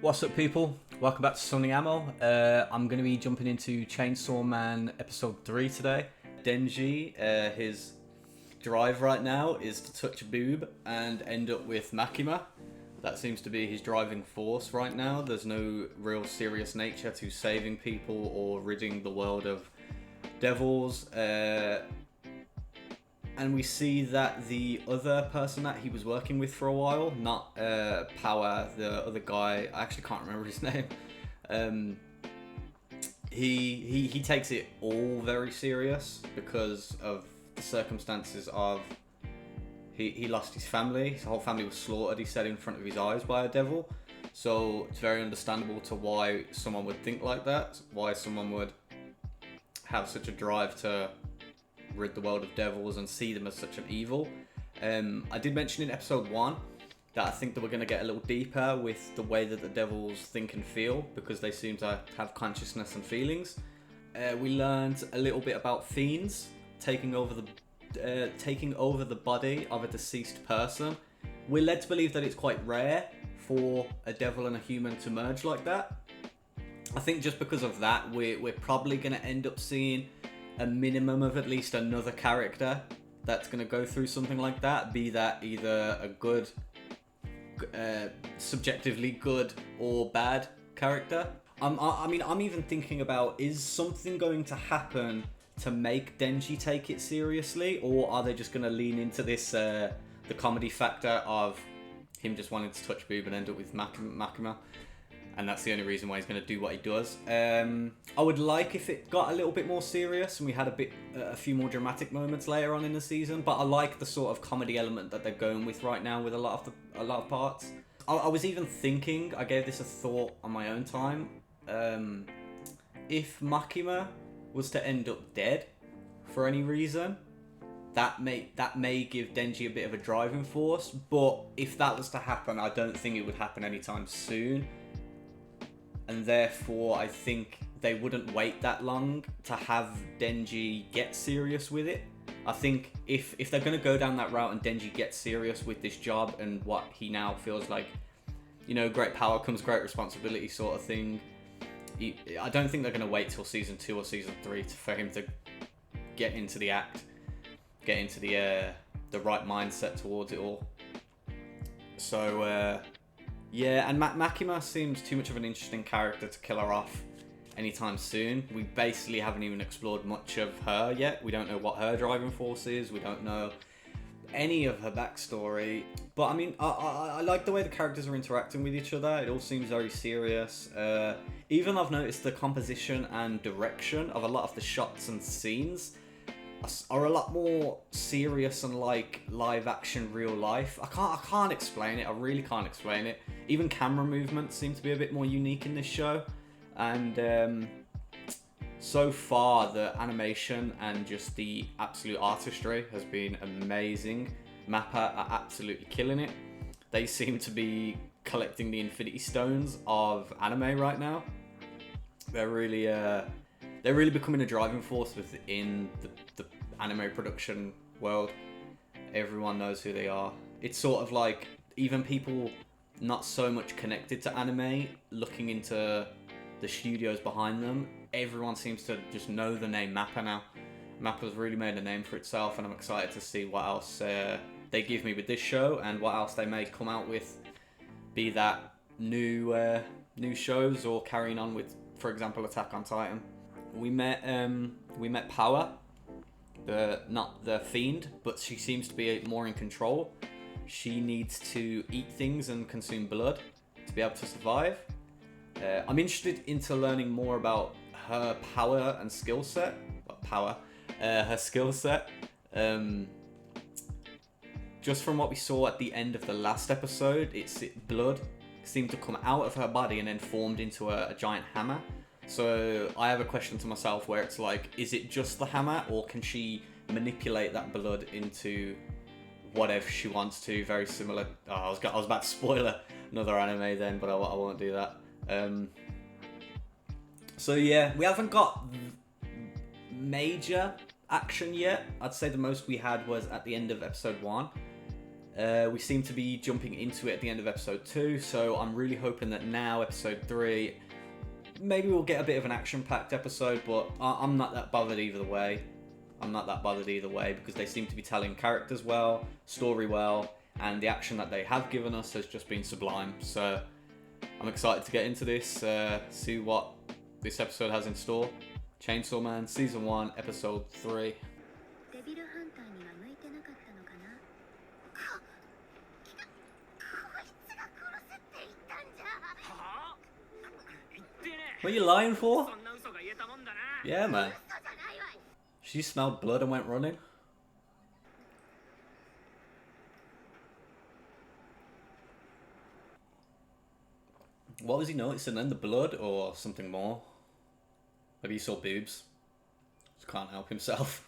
What's up, people? Welcome back to Sunny Ammo. I'm going to be jumping into Chainsaw Man episode 3 today. Denji, his drive right now is to touch a boob and end up with Makima. That seems to be his driving force right now. There's no real serious nature to saving people or ridding the world of devils. And we see that the other person that he was working with for a while, not Power, the other guy, I actually can't remember his name. He takes it all very serious because of the circumstances of he lost his family. His whole family was slaughtered, he said, in front of his eyes by a devil. So it's very understandable to why someone would think like that, why someone would have such a drive to rid the world of devils and see them as such an evil. I did mention in episode 1 that I think that we're going to get a little deeper with the way that the devils think and feel, because they seem to have consciousness and feelings. We learned a little bit about fiends taking over the body of a deceased person. We're led to believe that it's quite rare for a devil and a human to merge like that. I think just because of that, we're probably going to end up seeing a minimum of at least another character that's going to go through something like that, be that either a good, subjectively good or bad character. I'm even thinking about, is something going to happen to make Denji take it seriously, or are they just going to lean into this, the comedy factor of him just wanting to touch boob and end up with Makima? And that's the only reason why he's going to do what he does. I would like if it got a little bit more serious and we had a few more dramatic moments later on in the season. But I like the sort of comedy element that they're going with right now with a lot of parts. I was even thinking, I gave this a thought on my own time. If Makima was to end up dead for any reason, that may give Denji a bit of a driving force. But if that was to happen, I don't think it would happen anytime soon. And therefore, I think they wouldn't wait that long to have Denji get serious with it. I think if they're going to go down that route and Denji gets serious with this job and what he now feels like, great power comes great responsibility sort of thing, I don't think they're going to wait till season 2 or season 3 for him to get into the act, get into the right mindset towards it all. So, yeah, and Makima seems too much of an interesting character to kill her off anytime soon. We basically haven't even explored much of her yet. We don't know what her driving force is. We don't know any of her backstory. But I mean, I like the way the characters are interacting with each other. It all seems very serious. Even I've noticed the composition and direction of a lot of the shots and scenes are a lot more serious and like live action real life. I can't explain it. I really can't explain it. Even camera movements seem to be a bit more unique in this show. And so far the animation and just the absolute artistry has been amazing. Mappa are absolutely killing it. They seem to be collecting the Infinity Stones of anime right now. They're really becoming a driving force within the anime production world. Everyone knows who they are. It's sort of like even people not so much connected to anime looking into the studios behind them, everyone seems to just know the name Mappa now. Mappa's really made a name for itself, and I'm excited to see what else they give me with this show and what else they may come out with, be that new shows or carrying on with, for example, Attack on Titan. We met Power, not the fiend, but she seems to be more in control. She needs to eat things and consume blood to be able to survive. I'm interested into learning more about her power and skill set. Her skill set. Just from what we saw at the end of the last episode, blood seemed to come out of her body and then formed into a giant hammer. So I have a question to myself where it's like, is it just the hammer, or can she manipulate that blood into whatever she wants to? Very similar. I was about to spoil another anime then, but I won't do that. So yeah, we haven't got major action yet. I'd say the most we had was at the end of episode 1. We seem to be jumping into it at the end of episode 2, so I'm really hoping that now, episode 3, maybe we'll get a bit of an action-packed episode, but I'm not that bothered either way. Because they seem to be telling characters well, story well, and the action that they have given us has just been sublime. So I'm excited to get into this, see what this episode has in store. Chainsaw Man, Season 1, Episode 3. What are you lying for? Yeah, man. She smelled blood and went running. What was he noticing then? The blood or something more? Maybe he saw boobs. Just can't help himself.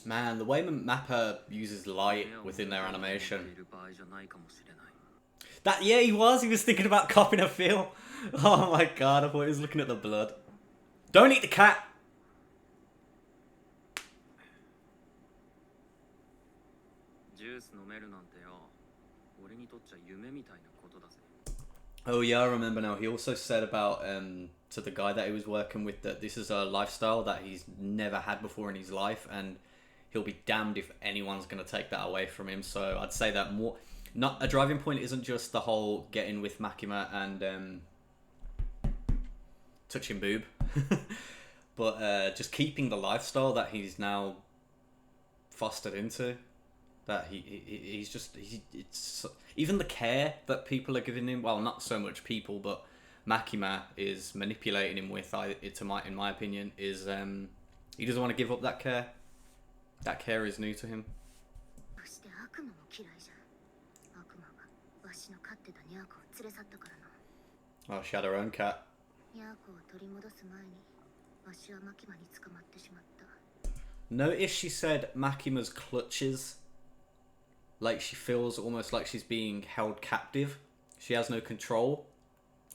Man, the way Mappa uses light within their animation. Yeah, he was thinking about copping a feel. Oh my god, I thought he was looking at the blood. Don't eat the cat! Oh yeah, I remember now. He also said about to the guy that he was working with that this is a lifestyle that he's never had before in his life, and he'll be damned if anyone's going to take that away from him. So I'd say that more, not a driving point isn't just the whole getting with Makima and touching boob, but just keeping the lifestyle that he's now fostered into. That it's even the care that people are giving him. Well, not so much people, but Makima is manipulating him with. In my opinion, is he doesn't want to give up that care. That care is new to him. Oh, she had her own cat. Notice she said Makima's clutches. Like she feels almost like she's being held captive. She has no control.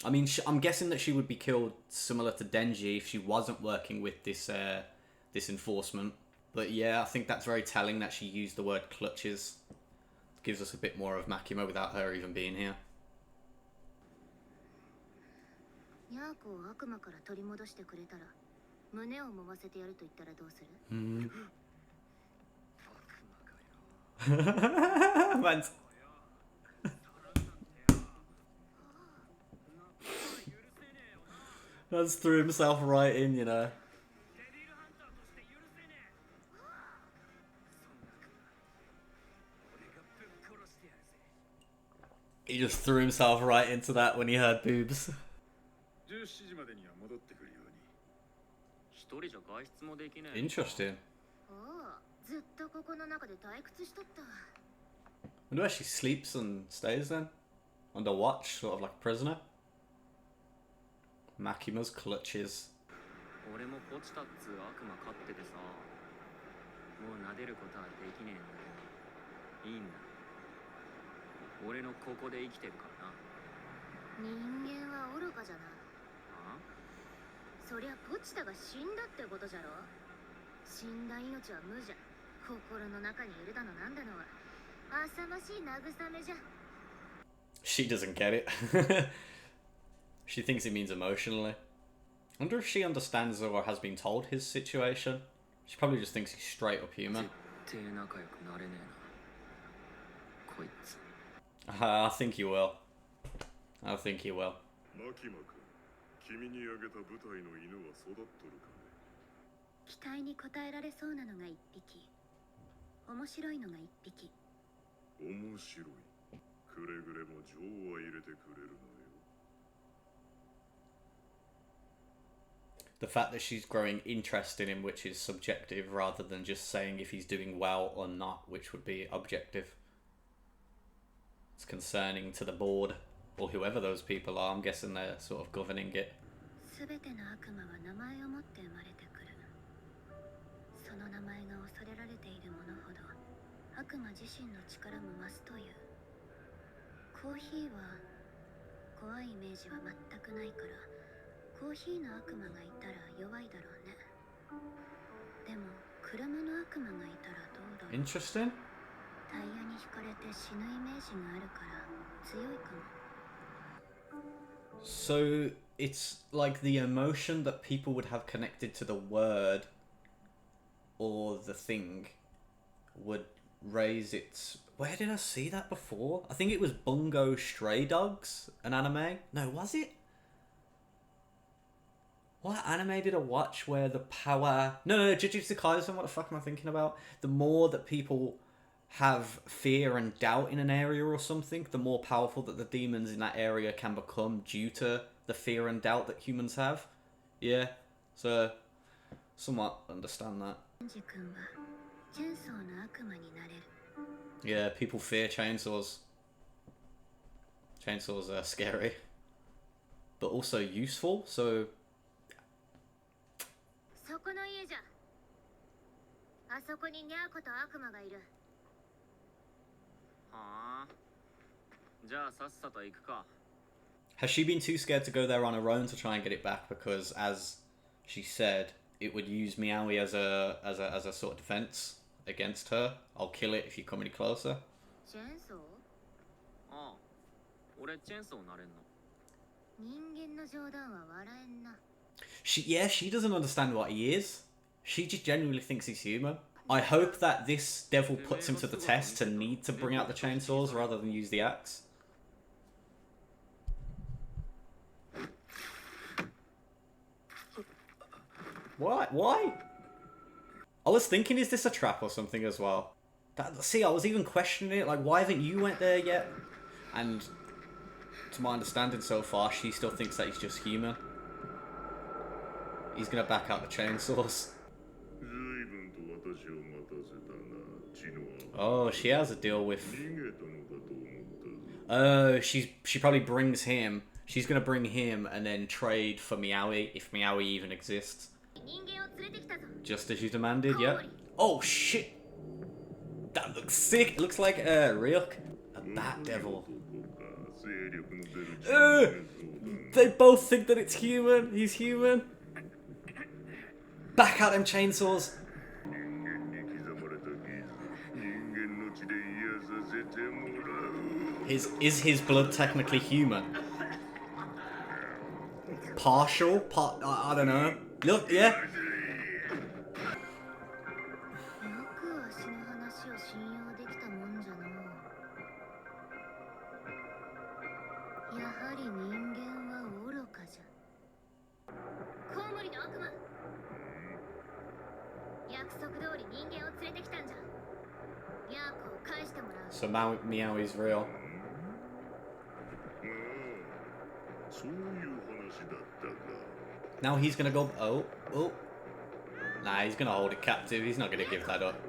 I mean, I'm guessing that she would be killed similar to Denji if she wasn't working with this enforcement. But yeah, I think that's very telling that she used the word clutches. It gives us a bit more of Makima without her even being here. Man's... Man's threw himself right in, you know. He just threw himself right into that when he heard boobs. Interesting. I wonder where she sleeps and stays then? Under watch, sort of like a prisoner? Makima's clutches. She doesn't get it. She thinks it means emotionally. I wonder if she understands or has been told his situation. She probably just thinks he's straight up human. I think he will. I think he will. The fact that she's growing interest in him, which is subjective, rather than just saying if he's doing well or not, which would be objective. It's concerning to the board, or whoever those people are. I'm guessing they're sort of governing it. Interesting. So it's like the emotion that people would have connected to the word or the thing would raise its... Where did I see that before? I think it was Bungo Stray Dogs, an anime. No, was it? What anime did I watch where the power... No, Jujutsu Kaisen, what the fuck am I thinking about? The more that people have fear and doubt in an area or something, the more powerful that the demons in that area can become due to the fear and doubt that humans have. Yeah, so somewhat understand that. Yeah, people fear chainsaws. Chainsaws are scary, but also useful, so... Has she been too scared to go there on her own to try and get it back? Because, as she said, it would use Meowy as a sort of defense against her. I'll kill it if you come any closer. She doesn't understand what he is. She just genuinely thinks he's human. I hope that this devil puts him to the test to need to bring out the chainsaws rather than use the axe. What? Why? I was thinking, is this a trap or something as well? See, I was even questioning it, like, why haven't you went there yet? And to my understanding so far, she still thinks that he's just human. He's gonna back out the chainsaws. Oh, she has a deal with... Oh, she probably brings him. She's gonna bring him and then trade for Meowy, if Meowy even exists. Just as you demanded, yeah. Oh shit! That looks sick! It looks like a bat devil. They both think that it's human. He's human. Back out them chainsaws. Is his blood technically human? Partial? I don't know. Look, yeah. So Meowy's real. Now he's gonna go... Oh. Nah, he's gonna hold it captive. He's not gonna give that up.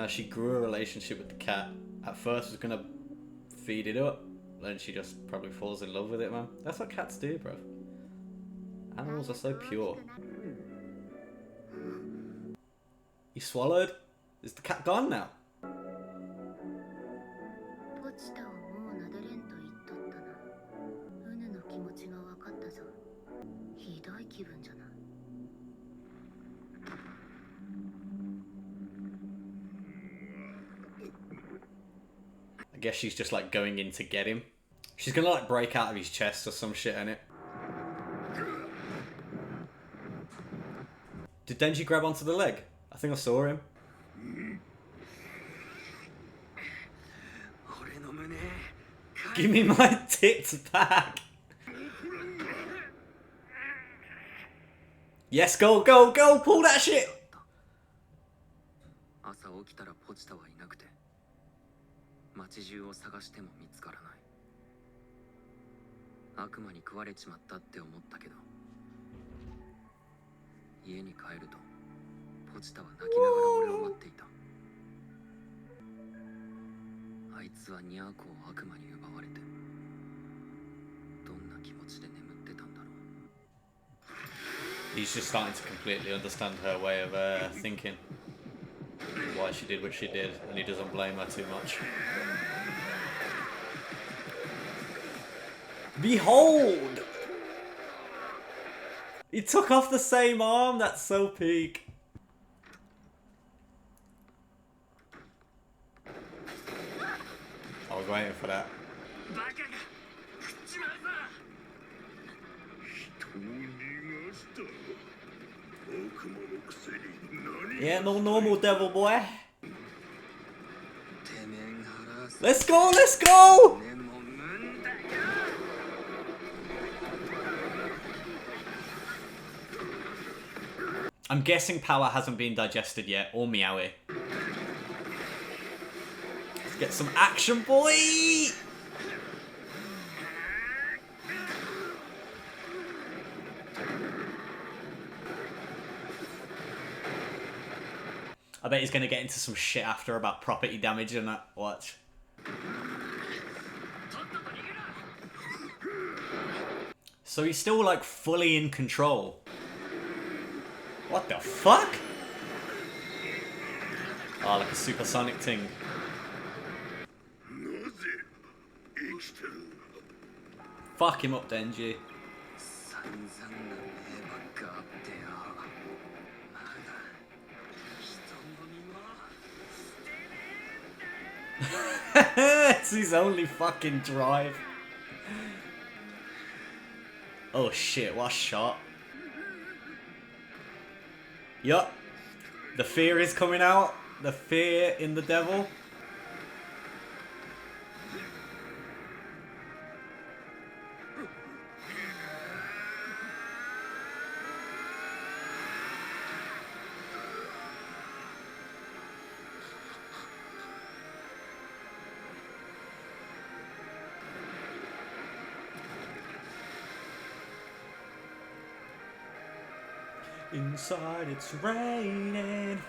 She grew a relationship with the cat. At first was gonna feed it up, then she just probably falls in love with it, man. That's what cats do, bro. Animals are so pure. He swallowed? Is the cat gone now? I guess she's just like going in to get him. She's gonna like break out of his chest or some shit, innit? Did Denji grab onto the leg? I think I saw him. Give me my tits back! Yes, go, pull that shit! He's just starting to completely understand her way of thinking. Why why she did what she did, and he doesn't blame her too much. Behold! He took off the same arm, that's so peak. I was waiting for that. Yeah, no normal devil boy. Let's go, let's go! I'm guessing power hasn't been digested yet, or Meowy. Let's get some action, boy! I bet he's gonna get into some shit after about property damage and that. Watch. So he's still like fully in control. What the fuck? Oh, like a supersonic thing. Fuck him up, Denji. It's his only fucking drive. Oh shit, what a shot. Yup. The fear is coming out. The fear in the devil. Inside it's raining.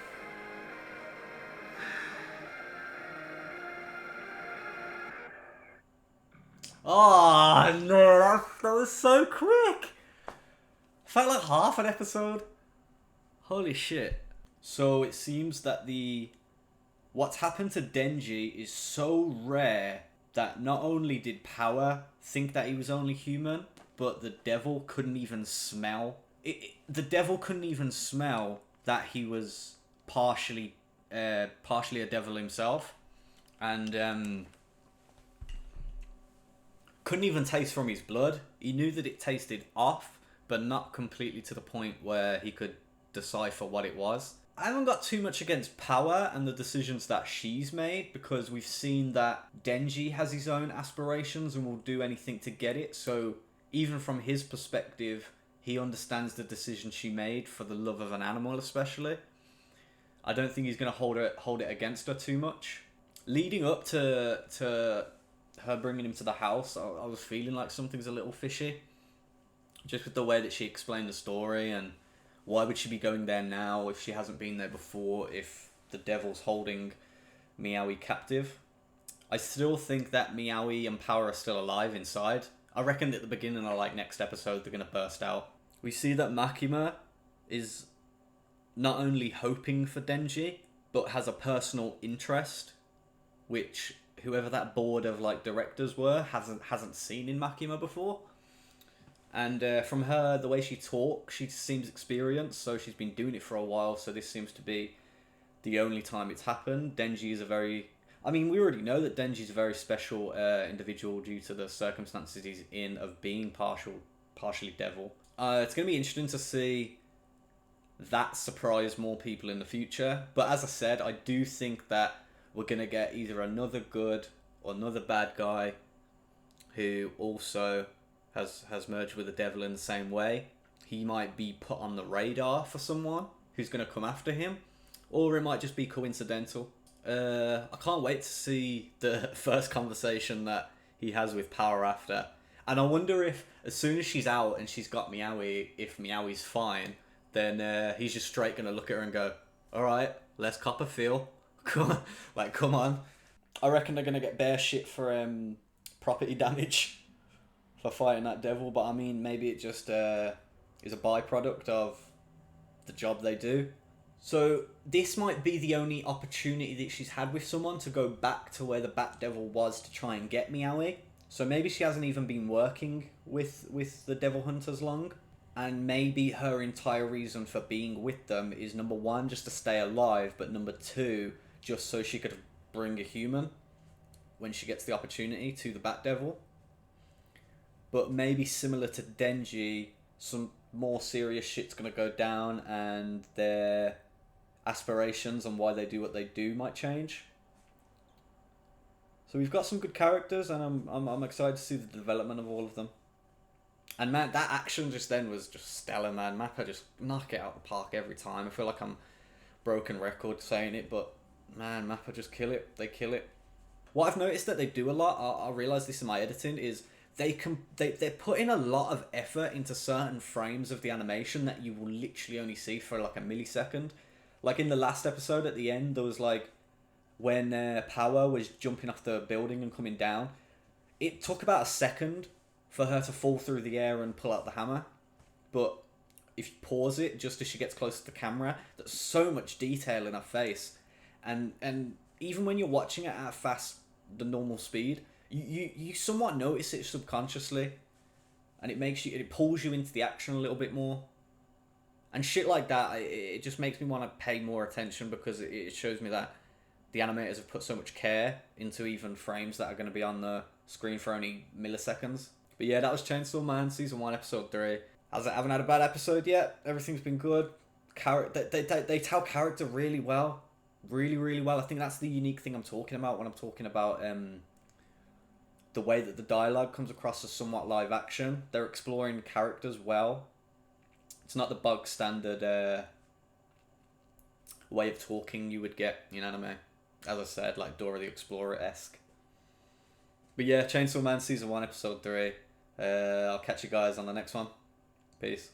Oh no, that was so quick. Felt like half an episode. Holy shit. So it seems that what's happened to Denji is so rare that not only did Power think that he was only human, but the devil couldn't even smell. The devil couldn't even smell that he was partially a devil himself, and couldn't even taste from his blood. He knew that it tasted off, but not completely to the point where he could decipher what it was. I haven't got too much against Power and the decisions that she's made, because we've seen that Denji has his own aspirations and will do anything to get it. So even from his perspective, he understands the decision she made for the love of an animal, especially. I don't think he's going to hold it against her too much. Leading up to her bringing him to the house, I was feeling like something's a little fishy. Just with the way that she explained the story, and why would she be going there now if she hasn't been there before, if the devil's holding Meowy captive. I still think that Meowy and Power are still alive inside. I reckon at the beginning of like next episode they're going to burst out. We see that Makima is not only hoping for Denji, but has a personal interest, which whoever that board of like directors were hasn't seen in Makima before. And from her, the way she talks, she seems experienced, so she's been doing it for a while, so this seems to be the only time it's happened. Denji is we already know that Denji's a very special individual due to the circumstances he's in of being partially devil. It's going to be interesting to see that surprise more people in the future. But as I said, I do think that we're going to get either another good or another bad guy who also has merged with the devil in the same way. He might be put on the radar for someone who's going to come after him, or it might just be coincidental. I can't wait to see the first conversation that he has with Power after. And I wonder if, as soon as she's out and she's got Meowy, if Meowy's fine, then he's just straight going to look at her and go, alright, let's cop a feel. Come on. I reckon they're going to get bare shit for property damage for fighting that devil, but I mean, maybe it just is a byproduct of the job they do. So this might be the only opportunity that she's had with someone to go back to where the Bat Devil was to try and get Meowy. So maybe she hasn't even been working with the Devil Hunters long. And maybe her entire reason for being with them is, number one, just to stay alive, but number two, just so she could bring a human when she gets the opportunity to the Bat Devil. But maybe similar to Denji, some more serious shit's gonna go down and their aspirations and why they do what they do might change. So we've got some good characters, and I'm excited to see the development of all of them. And man, that action just then was just stellar, man. Mappa just knock it out of the park every time. I feel like I'm broken record saying it, but man, Mappa just kill it. They kill it. What I've noticed that they do a lot, I realised this in my editing, is they put in a lot of effort into certain frames of the animation that you will literally only see for like a millisecond. Like in the last episode at the end, there was like when Power was jumping off the building and coming down. It took about a second for her to fall through the air and pull out the hammer. But if you pause it just as she gets close to the camera, there's so much detail in her face. And even when you're watching it at the normal speed, you somewhat notice it subconsciously. And it pulls you into the action a little bit more. And shit like that, it just makes me want to pay more attention, because it shows me that the animators have put so much care into even frames that are going to be on the screen for only milliseconds. But yeah, that was Chainsaw Man Season 1, Episode 3. I haven't had a bad episode yet. Everything's been good. They tell character really well. Really, really well. I think that's the unique thing I'm talking about when I'm talking about the way that the dialogue comes across as somewhat live action. They're exploring characters well. It's not the bog standard way of talking you would get in anime. As I said, like Dora the Explorer-esque. But yeah, Chainsaw Man Season 1, Episode 3. I'll catch you guys on the next one. Peace.